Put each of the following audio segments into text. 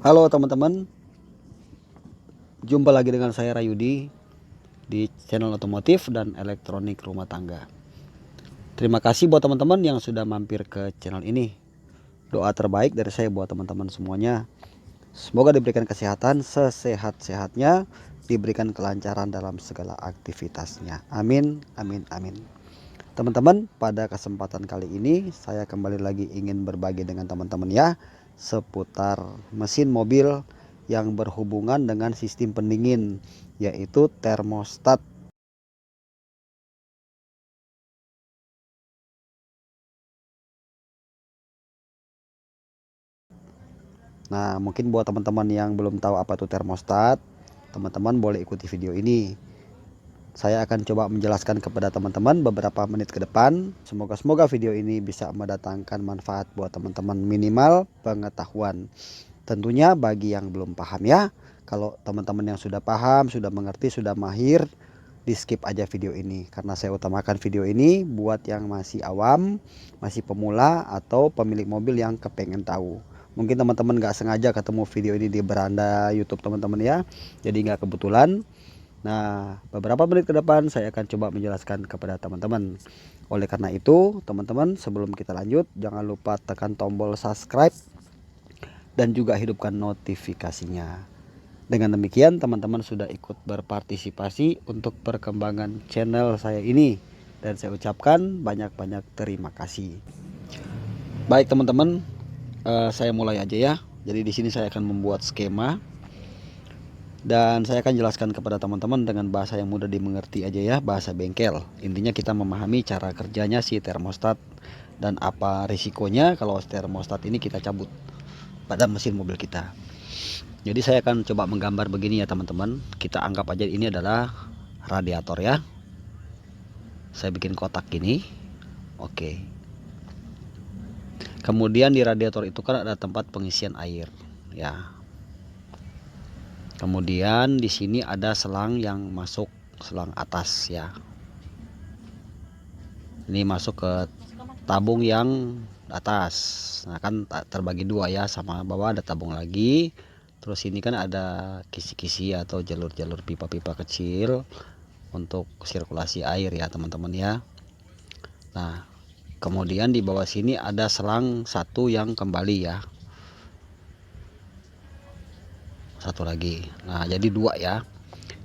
Halo teman-teman, jumpa lagi dengan saya Rayudi di channel otomotif dan elektronik rumah tangga. Terima kasih buat teman-teman yang sudah mampir ke channel ini. Doa terbaik dari saya buat teman-teman semuanya. Semoga diberikan kesehatan sesehat-sehatnya, diberikan kelancaran dalam segala aktivitasnya. Amin, amin, amin. Teman-teman, pada kesempatan kali ini saya kembali lagi ingin berbagi dengan teman-teman ya seputar mesin mobil yang berhubungan dengan sistem pendingin, yaitu termostat. Nah, mungkin buat teman-teman yang belum tahu apa itu termostat, teman-teman boleh ikuti video ini. Saya akan coba menjelaskan kepada teman-teman beberapa menit ke depan. Semoga video ini bisa mendatangkan manfaat buat teman-teman, minimal pengetahuan. Tentunya bagi yang belum paham ya. Kalau teman-teman yang sudah paham, sudah mengerti, sudah mahir, di skip aja video ini. Karena saya utamakan video ini buat yang masih awam, masih pemula, atau pemilik mobil yang kepengen tahu. Mungkin teman-teman gak sengaja ketemu video ini di beranda YouTube teman-teman ya. Jadi gak kebetulan. Nah, beberapa menit ke depan saya akan coba menjelaskan kepada teman-teman. Oleh karena itu, teman-teman, sebelum kita lanjut, jangan lupa tekan tombol subscribe dan juga hidupkan notifikasinya. Dengan demikian, teman-teman sudah ikut berpartisipasi untuk perkembangan channel saya ini, dan saya ucapkan banyak-banyak terima kasih. Baik teman-teman, saya mulai aja ya. Jadi di sini saya akan membuat skema. Dan saya akan jelaskan kepada teman-teman dengan bahasa yang mudah dimengerti aja ya, bahasa bengkel. Intinya kita memahami cara kerjanya si termostat dan apa risikonya kalau termostat ini kita cabut pada mesin mobil kita. Jadi saya akan coba menggambar begini ya teman-teman. Kita anggap aja ini adalah radiator ya. Saya bikin kotak gini. Oke. Kemudian di radiator itu kan ada tempat pengisian air ya. Kemudian di sini ada selang yang masuk, selang atas ya. Ini masuk ke tabung yang atas. Nah kan terbagi dua ya, sama bawah ada tabung lagi. Terus ini kan ada kisi-kisi atau jalur-jalur pipa-pipa kecil untuk sirkulasi air ya teman-teman ya. Nah kemudian di bawah sini ada selang satu yang kembali ya. Satu lagi. Nah jadi dua ya.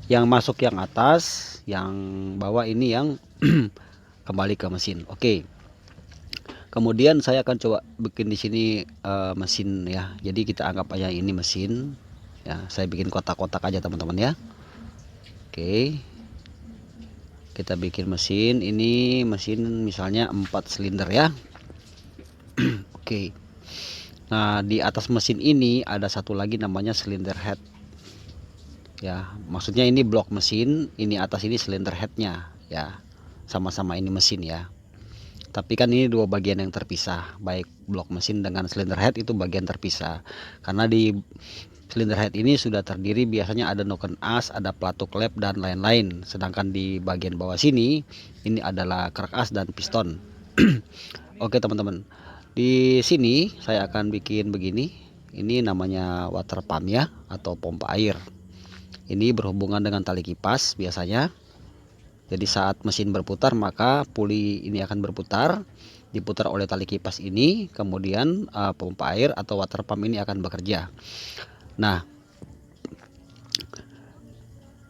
Yang masuk yang atas, yang bawah ini yang kembali ke mesin. Oke. Kemudian saya akan coba bikin di sini mesin ya. Jadi kita anggap aja ini mesin. Ya, saya bikin kotak-kotak aja teman-teman ya. Oke. Kita bikin mesin. Ini mesin misalnya 4 silinder ya. Oke. Nah, di atas mesin ini ada satu lagi namanya silinder head. Ya, maksudnya ini blok mesin, ini atas ini silinder headnya ya. Sama-sama ini mesin ya. Tapi kan ini dua bagian yang terpisah, baik blok mesin dengan silinder head itu bagian terpisah. Karena di silinder head ini sudah terdiri biasanya ada noken as, ada pelatuk lap dan lain-lain. Sedangkan di bagian bawah sini ini adalah kerak as dan piston. Oke teman-teman, di sini saya akan bikin begini. Ini namanya water pump ya, atau pompa air. Ini berhubungan dengan tali kipas biasanya. Jadi saat mesin berputar maka puli ini akan berputar, diputar oleh tali kipas ini, kemudian pompa air atau water pump ini akan bekerja. Nah,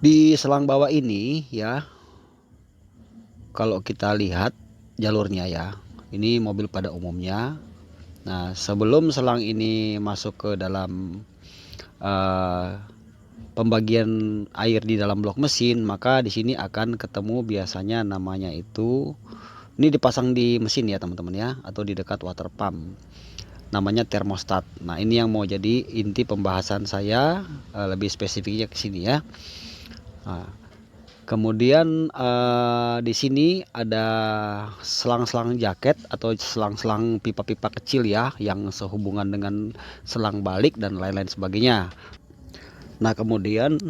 di selang bawah ini ya, kalau kita lihat jalurnya ya, ini mobil pada umumnya. Nah, sebelum selang ini masuk ke dalam pembagian air di dalam blok mesin, maka di sini akan ketemu biasanya namanya itu, ini dipasang di mesin ya teman-teman ya, atau di dekat water pump, namanya termostat. Nah ini yang mau jadi inti pembahasan saya, lebih spesifiknya ke sini ya. Nah, kemudian di sini ada selang-selang jaket atau selang-selang pipa-pipa kecil ya, yang sehubungan dengan selang balik dan lain-lain sebagainya. Nah kemudian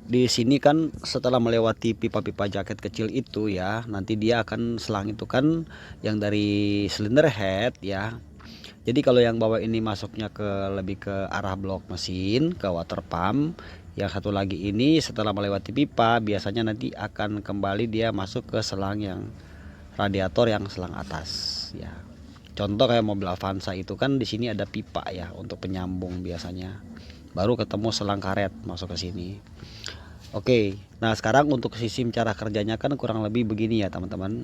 di sini kan setelah melewati pipa-pipa jaket kecil itu ya, nanti dia akan selang itu kan yang dari silinder head ya, Jadi kalau yang bawah ini masuknya lebih ke arah blok mesin, ke water pump. Yang satu lagi ini setelah melewati pipa biasanya nanti akan kembali dia masuk ke selang yang radiator yang selang atas ya. Contoh kayak mobil Avanza itu kan di sini ada pipa ya untuk penyambung biasanya. Baru ketemu selang karet masuk ke sini. Oke, nah sekarang untuk sistem cara kerjanya kan kurang lebih begini ya teman-teman.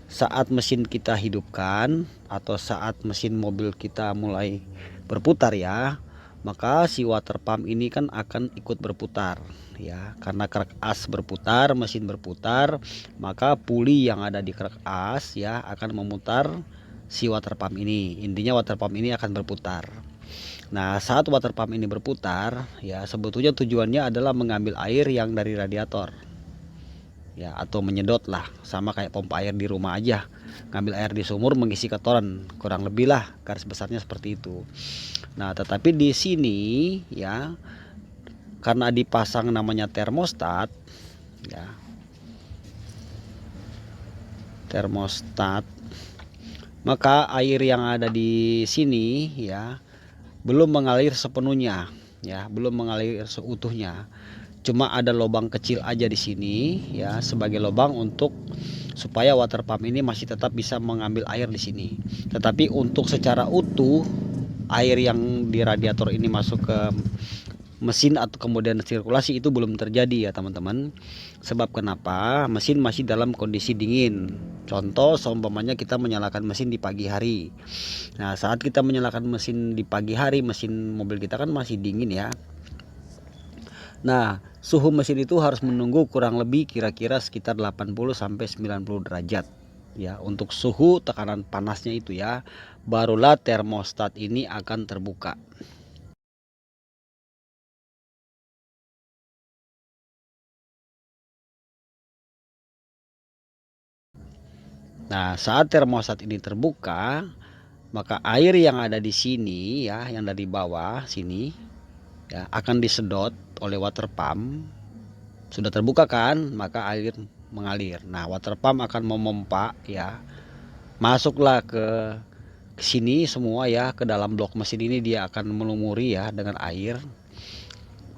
Saat mesin kita hidupkan atau saat mesin mobil kita mulai berputar ya, maka si water pump ini kan akan ikut berputar ya. Karena kerak as berputar, mesin berputar, maka puli yang ada di kerak as ya akan memutar si water pump ini. Intinya water pump ini akan berputar. Nah, saat water pump ini berputar, ya sebetulnya tujuannya adalah mengambil air yang dari radiator. Ya, atau menyedot lah, sama kayak pompa air di rumah aja. Ngambil air di sumur mengisi kotoran, kurang lebih lah garis besarnya seperti itu. Nah, tetapi di sini ya karena dipasang namanya termostat ya. Termostat, maka air yang ada di sini ya belum mengalir sepenuhnya ya, belum mengalir seutuhnya. Cuma ada lubang kecil aja di sini ya sebagai lubang untuk supaya water pump ini masih tetap bisa mengambil air di sini. Tetapi untuk secara utuh air yang di radiator ini masuk ke mesin atau kemudian sirkulasi itu belum terjadi ya teman-teman. Sebab kenapa? Mesin masih dalam kondisi dingin. Contoh seumpamanya kita menyalakan mesin di pagi hari. Nah, saat kita menyalakan mesin di pagi hari, mesin mobil kita kan masih dingin ya. Nah, suhu mesin itu harus menunggu kurang lebih kira-kira sekitar 80 sampai 90 derajat. Ya, untuk suhu tekanan panasnya itu ya, barulah termostat ini akan terbuka. Nah, saat termostat ini terbuka, maka air yang ada di sini ya, yang dari bawah sini ya akan disedot oleh water pump. Sudah terbuka kan, maka air mengalir. Nah, water pump akan memompa ya. Masuklah ke sini semua ya, ke dalam blok mesin ini dia akan melumuri ya dengan air.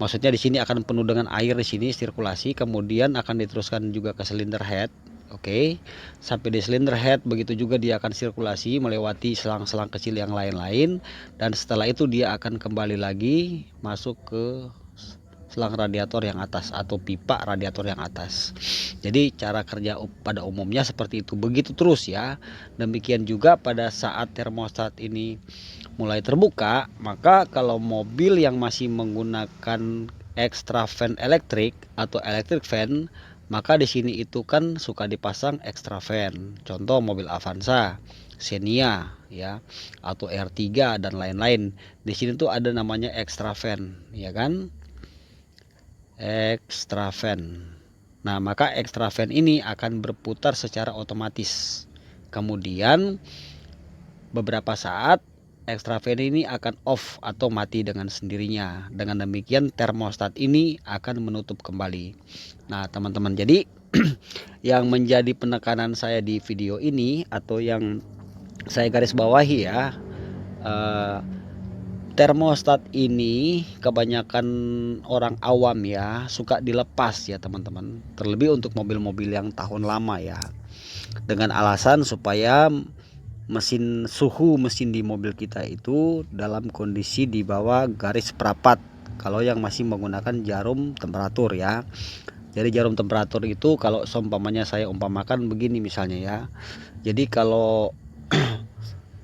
Maksudnya di sini akan penuh dengan air di sini sirkulasi, kemudian akan diteruskan juga ke silinder head. Oke, sampai di silinder head begitu juga dia akan sirkulasi melewati selang-selang kecil yang lain-lain, dan setelah itu dia akan kembali lagi masuk ke selang radiator yang atas atau pipa radiator yang atas. Jadi cara kerja pada umumnya seperti itu, begitu terus ya. Demikian juga pada saat termostat ini mulai terbuka, maka kalau mobil yang masih menggunakan extra fan elektrik atau electric fan, maka di sini itu kan suka dipasang extra fan. Contoh mobil Avanza, Xenia ya, atau R3 dan lain-lain. Di sini tuh ada namanya extra fan, ya kan? Extra fan. Nah, maka extra fan ini akan berputar secara otomatis. Kemudian beberapa saat extra fan ini akan off atau mati dengan sendirinya. Dengan demikian termostat ini akan menutup kembali. Nah teman-teman, jadi yang menjadi penekanan saya di video ini atau yang saya garis bawahi ya, termostat ini kebanyakan orang awam ya suka dilepas ya teman-teman. Terlebih untuk mobil-mobil yang tahun lama ya, dengan alasan supaya suhu mesin di mobil kita itu dalam kondisi di bawah garis perapat kalau yang masih menggunakan jarum temperatur ya. Jadi jarum temperatur itu kalau seumpamanya saya umpamakan begini misalnya ya. Jadi kalau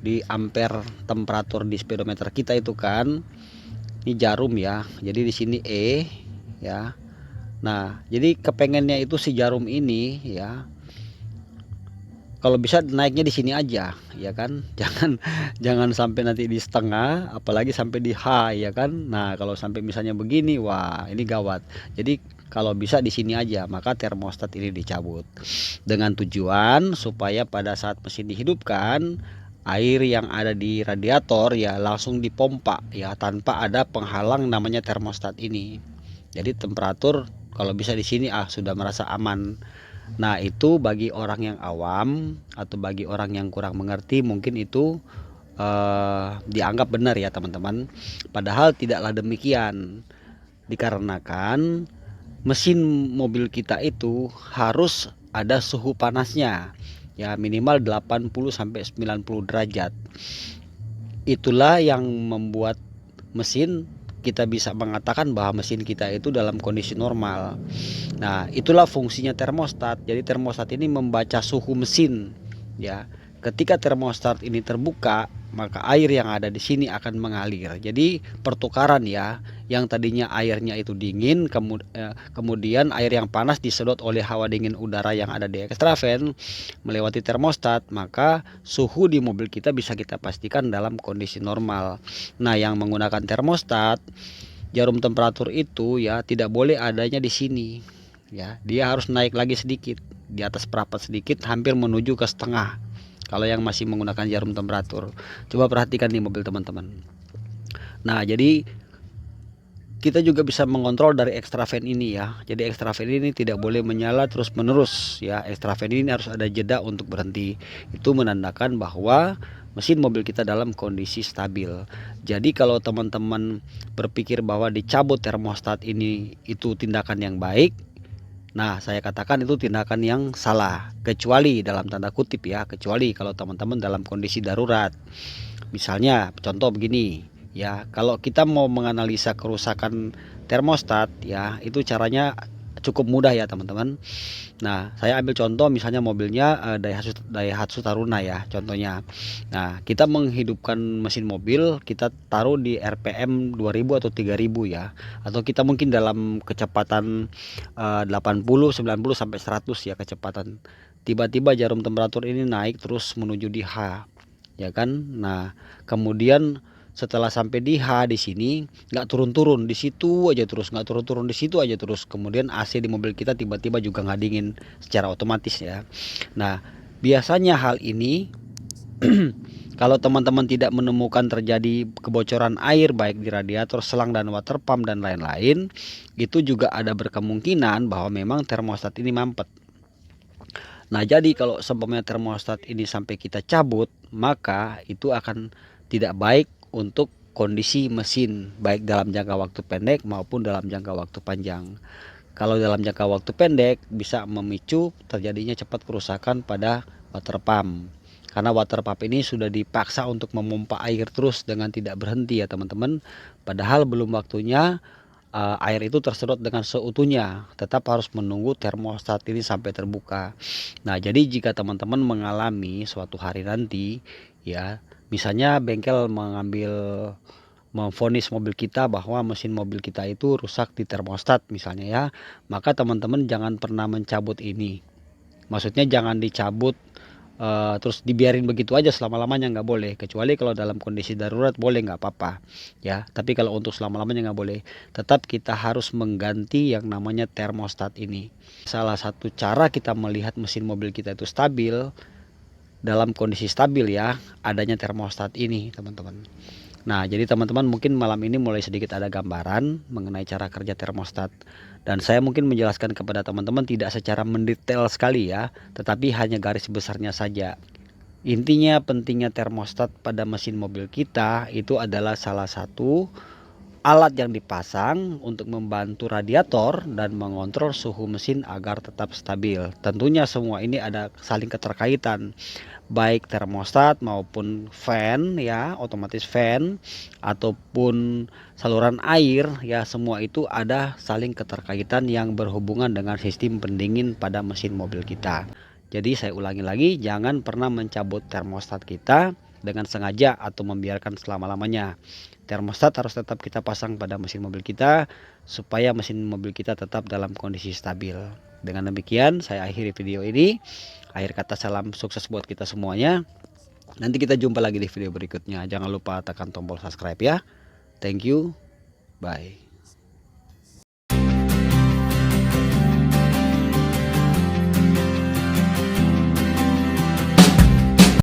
di ampere temperatur di speedometer kita itu kan ini jarum ya. Jadi di sini E ya. Nah, jadi kepengennya itu si jarum ini ya, kalau bisa naiknya di sini aja ya kan, jangan sampai nanti di setengah, apalagi sampai di H ya kan. Nah kalau sampai misalnya begini, wah ini gawat. Jadi kalau bisa di sini aja, maka termostat ini dicabut dengan tujuan supaya pada saat mesin dihidupkan air yang ada di radiator ya langsung dipompa ya tanpa ada penghalang namanya termostat ini. Jadi temperatur kalau bisa di sini sudah merasa aman. Nah itu bagi orang yang awam atau bagi orang yang kurang mengerti mungkin itu dianggap benar ya teman-teman. Padahal tidaklah demikian, dikarenakan mesin mobil kita itu harus ada suhu panasnya ya, minimal 80 sampai 90 derajat. Itulah yang membuat mesin kita bisa mengatakan bahwa mesin kita itu dalam kondisi normal. Nah, itulah fungsinya termostat. Jadi termostat ini membaca suhu mesin ya. Ketika termostat ini terbuka, maka air yang ada di sini akan mengalir. Jadi pertukaran ya, yang tadinya airnya itu dingin, kemudian air yang panas disedot oleh hawa dingin udara yang ada di ekstraven melewati termostat, maka suhu di mobil kita bisa kita pastikan dalam kondisi normal. Nah, yang menggunakan termostat, jarum temperatur itu ya tidak boleh adanya di sini ya, dia harus naik lagi sedikit di atas perapat sedikit, hampir menuju ke setengah kalau yang masih menggunakan jarum temperatur. Coba perhatikan nih mobil teman-teman. Nah, jadi kita juga bisa mengontrol dari ekstraven ini ya. Jadi ekstraven ini tidak boleh menyala terus menerus ya. Ekstraven ini harus ada jeda untuk berhenti. Itu menandakan bahwa mesin mobil kita dalam kondisi stabil. Jadi kalau teman-teman berpikir bahwa dicabut termostat ini itu tindakan yang baik, nah, saya katakan itu tindakan yang salah, kecuali dalam tanda kutip ya, kecuali kalau teman-teman dalam kondisi darurat. Misalnya, contoh begini ya, kalau kita mau menganalisa kerusakan termostat ya, itu caranya cukup mudah ya teman-teman. Nah, saya ambil contoh misalnya mobilnya Daihatsu Taruna ya, contohnya. Nah, kita menghidupkan mesin mobil, kita taruh di RPM 2000 atau 3000 ya. Atau kita mungkin dalam kecepatan 80, 90 sampai 100 ya kecepatan. Tiba-tiba jarum temperatur ini naik terus menuju di H. Ya kan? Nah, kemudian setelah sampai di H di sini nggak turun-turun di situ aja terus, nggak turun-turun di situ aja terus. Kemudian AC di mobil kita tiba-tiba juga nggak dingin secara otomatis ya. Nah, biasanya hal ini kalau teman-teman tidak menemukan terjadi kebocoran air baik di radiator, selang dan water pump dan lain-lain, itu juga ada berkemungkinan bahwa memang termostat ini mampet. Nah, jadi kalau seumpamanya termostat ini sampai kita cabut, maka itu akan tidak baik untuk kondisi mesin, baik dalam jangka waktu pendek maupun dalam jangka waktu panjang. Kalau dalam jangka waktu pendek bisa memicu terjadinya cepat kerusakan pada water pump. Karena water pump ini sudah dipaksa untuk memompa air terus dengan tidak berhenti ya teman-teman. Padahal belum waktunya air itu tersedot dengan seutuhnya, tetap harus menunggu termostat ini sampai terbuka. Nah, jadi jika teman-teman mengalami suatu hari nanti ya, misalnya bengkel memvonis mobil kita bahwa mesin mobil kita itu rusak di termostat misalnya ya, maka teman-teman jangan pernah mencabut ini. Maksudnya jangan dicabut terus dibiarin begitu aja selama-lamanya, nggak boleh. Kecuali kalau dalam kondisi darurat boleh, nggak apa-apa ya. Tapi kalau untuk selama-lamanya nggak boleh. Tetap kita harus mengganti yang namanya termostat ini. Salah satu cara kita melihat mesin mobil kita itu stabil, dalam kondisi stabil ya, adanya termostat ini teman-teman. Nah, jadi teman-teman mungkin malam ini mulai sedikit ada gambaran mengenai cara kerja termostat. Dan saya mungkin menjelaskan kepada teman-teman tidak secara mendetail sekali ya, tetapi hanya garis besarnya saja. Intinya pentingnya termostat pada mesin mobil kita itu adalah salah satu alat yang dipasang untuk membantu radiator dan mengontrol suhu mesin agar tetap stabil. Tentunya semua ini ada saling keterkaitan, baik termostat maupun fan ya, otomatis fan ataupun saluran air ya, semua itu ada saling keterkaitan yang berhubungan dengan sistem pendingin pada mesin mobil kita. Jadi saya ulangi lagi, jangan pernah mencabut termostat kita dengan sengaja atau membiarkan selama-lamanya. Termostat harus tetap kita pasang pada mesin mobil kita supaya mesin mobil kita tetap dalam kondisi stabil. Dengan demikian saya akhiri video ini. Akhir kata, salam sukses buat kita semuanya. Nanti kita jumpa lagi di video berikutnya. Jangan lupa tekan tombol subscribe ya. Thank you. Bye.